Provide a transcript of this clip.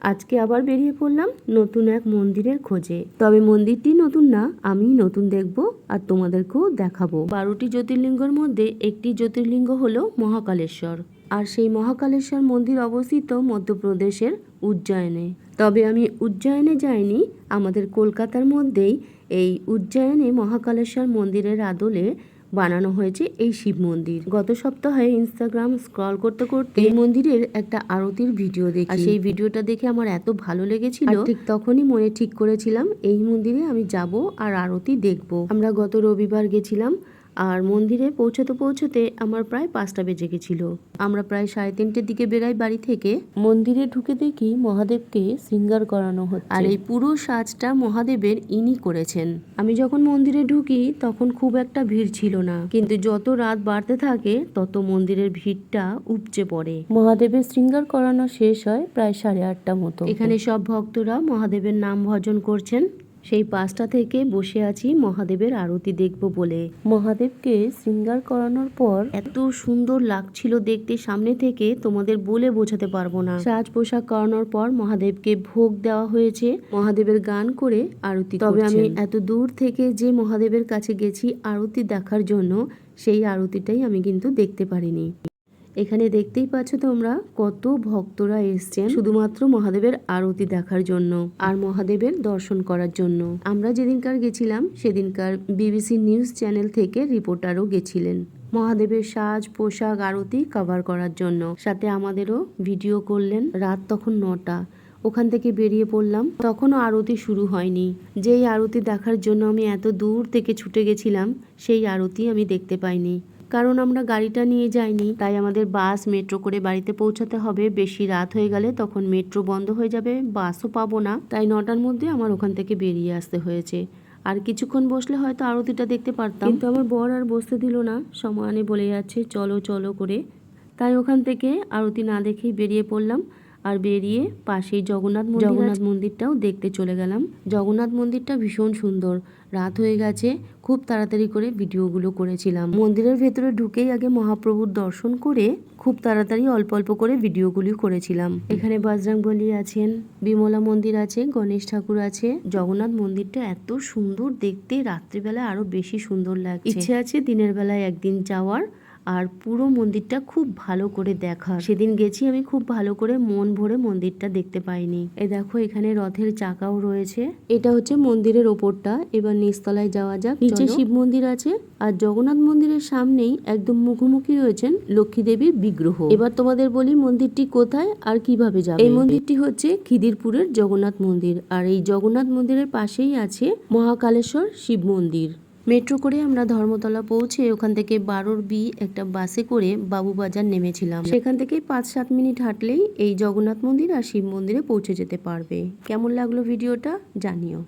আজকে আবার বেরিয়ে পড়লাম নতুন এক মন্দিরের খোঁজে। তবে মন্দিরটি নতুন না, আমি নতুন দেখব আর তোমাদেরকেও দেখাবো। 12টি জ্যোতির্লিঙ্গের মধ্যে একটি জ্যোতির্লিঙ্গ হলো মহাকালেশ্বর। আর সেই মহাকালেশ্বর মন্দির অবস্থিত মধ্যপ্রদেশের উজ্জয়নে। তবে আমি উজ্জয়নে যাইনি, আমাদের কলকাতার মধ্যেই এই উজ্জয়নে মহাকালেশ্বর মন্দিরের আদলে বানানো হয়েছে এই শিব মন্দির। গত সপ্তাহে ইনস্টাগ্রাম স্ক্রল করতে করতে এই মন্দিরের একটা আরতির ভিডিও দেখি, আর সেই ভিডিওটা দেখে আমার এত ভালো লেগেছিল, ঠিক তখনই মনে ঠিক করেছিলাম এই মন্দিরে আমি যাব আর আরতি দেখব। আমরা গত রবিবার গেছিলাম, আর মন্দিরে পৌঁছতে পৌঁছতে আমার প্রায় 5টা বেজে গেছিল। আমরা প্রায় 3:30টার দিকে বেরাই বাড়ি থেকে। মন্দিরে ঢুকে দেখি মহাদেবকে শৃঙ্গার করানো হচ্ছে, আর এই পুরো সাজটা মহাদেবের ইনি করেছেন। আমি যখন মন্দিরে ঢুকি তখন খুব একটা ভিড় ছিল না, কিন্তু যত রাত বাড়তে থাকে তত মন্দিরের ভিড়টা উপচে পড়ে। মহাদেবের শৃঙ্গার করানো শেষ হয় প্রায় 8:30টা মতো। এখানে সব ভক্তরা মহাদেবের নাম ভজন করছেন। সেই 5টা থেকে বসে আছি মহাদেবের আরতি দেখব বলে। মহাদেবকে শৃঙ্গার করানোর পর এত সুন্দর লাগছিল দেখতে সামনে থেকে, তোমাদের বলে বোঝাতে পারবো না। সাজ পোশাক করানোর পর মহাদেবকে ভোগ দেওয়া হয়েছে, মহাদেবের গান করে আরতি। তবে আমি এত দূর থেকে যে মহাদেবের কাছে গেছি আরতি দেখার জন্য, সেই আরতিটাই আমি কিন্তু দেখতে পারিনি। এখানে দেখতেই পাচ্ছ তোমরা কত ভক্তরা এসছেন শুধুমাত্র মহাদেবের আরতি দেখার জন্য আর মহাদেবের দর্শন করার জন্য। আমরা যেদিনকার গেছিলাম সেদিনকার বিবিসি নিউজ চ্যানেল থেকে রিপোর্টারও গেছিলেন মহাদেবের সাজ পোশাক আরতি কভার করার জন্য, সাথে আমাদেরও ভিডিও করলেন। রাত তখন 9টা, ওখান থেকে বেরিয়ে পড়লাম, তখনও আরতি শুরু হয়নি। যেই আরতি দেখার জন্য আমি এত দূর থেকে ছুটে গেছিলাম সেই আরতি আমি দেখতে পাইনি, কারণ আমরা গাড়িটা নিয়ে যাইনি। তাই আমাদের বাস মেট্রো করে বাড়িতে পৌঁছাতে হবে। বেশি রাত হয়ে গেলে তখন মেট্রো বন্ধ হয়ে যাবে, বাসও পাবো না। তাই 9টার মধ্যে আমার ওখান থেকে বেরিয়ে আসতে হয়েছে। আর কিছুক্ষণ বসলে হয়তো আরতিটা দেখতে পারতাম, কিন্তু আমার বর আর বসতে দিল না, সমানে বলে যাচ্ছে চলো চলো করে। তাই ওখান থেকে আরতি না দেখেই বেরিয়ে পড়লাম। আর বেরিয়ে পাশেই জগন্নাথ মন্দিরটাও দেখতে চলে গেলাম। জগন্নাথ মন্দিরটা ভীষণ সুন্দর। রাত হয়ে গেছে, খুব তাড়াতাড়ি করে ভিডিওগুলো করেছিলাম। মন্দিরের ভেতরে ঢুকেই আগে মহাপ্রভুর দর্শন করে খুব তাড়াতাড়ি অল্প অল্প করে ভিডিওগুলি করেছিলাম। এখানে বজরংবলী আছেন, বিমলা মন্দির আছে, গণেশ ঠাকুর আছে। জগন্নাথ মন্দিরটা এত সুন্দর দেখতে, রাত্রিবেলা আরো বেশি সুন্দর লাগছে। ইচ্ছে আছে দিনের বেলায় একদিন যাওয়ার আর পুরো মন্দিরটা খুব ভালো করে দেখা। সেদিন গেছি আমি, খুব ভালো করে মন ভরে মন্দিরটা দেখতে পাইনি। এই দেখো এখানে রথের চাকাও রয়েছে। এটা হচ্ছে মন্দিরের ওপরটা। এবার নিচতলায় যাওয়া যাক। নিচে শিব মন্দির আছে, আর জগন্নাথ মন্দিরের সামনেই একদম মুখোমুখি রয়েছেন লক্ষ্মী দেবীর বিগ্রহ। এবার তোমাদের বলি মন্দিরটি কোথায় আর কিভাবে যাবে। এই মন্দিরটি হচ্ছে খিদিরপুরের জগন্নাথ মন্দির, আর এই জগন্নাথ মন্দিরের পাশেই আছে মহাকালেশ্বর শিব মন্দির। মেট্রো করে আমরা ধর্মতলা পৌঁছে ওখান থেকে 12B একটা বাসে করে বাবুবাজার নেমেছিলাম। সেখান থেকে 5-7 মিনিট হাঁটলেই এই জগন্নাথ মন্দির আর শিব মন্দিরে পৌঁছে যেতে পারবে। কেমন লাগলো ভিডিওটা জানিও।